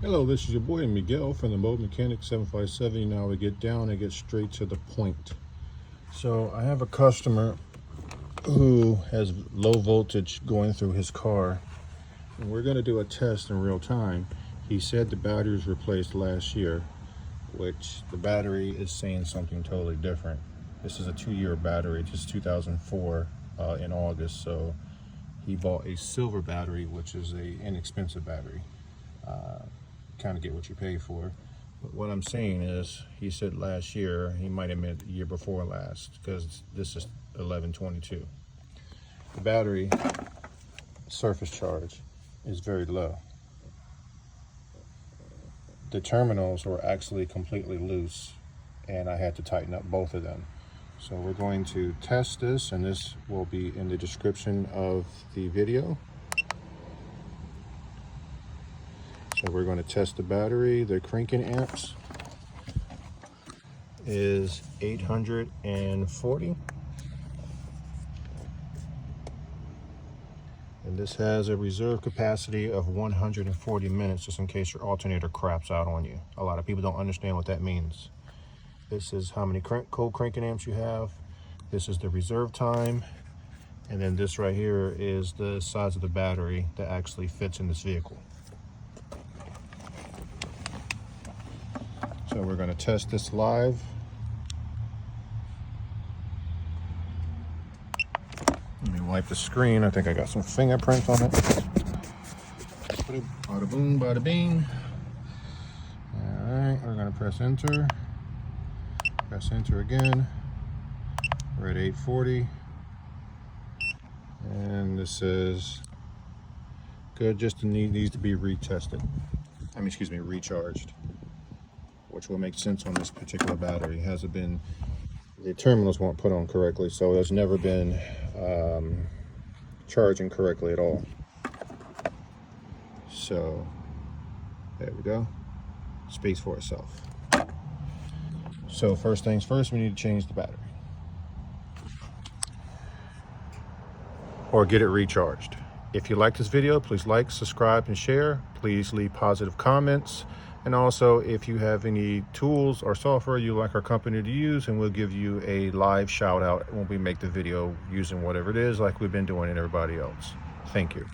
Hello, this is your boy Miguel from the Mobile Mechanic 757. Now we get down and get straight to the point. So I have a customer who has low voltage going through his car, and we're going to do a test in real time. He said the battery was replaced last year, which the battery is saying something totally different. This is a 2-year battery, just 2004 in August. So he bought a silver battery, which is a inexpensive battery. Kind of get what you pay for. But what I'm saying is, he said last year, he might have meant the year before last, because this is 11/22. The battery surface charge is very low. The terminals were actually completely loose, and I had to tighten up both of them. So we're going to test this, and this will be in the description of the video. So we're going to test the battery. The cranking amps is 840. And this has a reserve capacity of 140 minutes, just in case your alternator craps out on you. A lot of people don't understand what that means. This is how many cold cranking amps you have. This is the reserve time. And then this right here is the size of the battery that actually fits in this vehicle. So we're going to test this live. Let me wipe the screen. I think I got some fingerprints on it. Bada boom, bada bing. All right, we're going to press enter. Press enter again. We're at 840. And this says good, just needs to be retested. Recharged. Which will make sense on this particular battery. Hasn't been, the terminals weren't put on correctly, so it's never been charging correctly at all. So there we go. Speaks for itself. So first things first, we need to change the battery or get it recharged. If you like this video, please like, subscribe, and share. Please leave positive comments. And also, if you have any tools or software you like our company to use, and we'll give you a live shout out when we make the video using whatever it is, like we've been doing in everybody else. Thank you.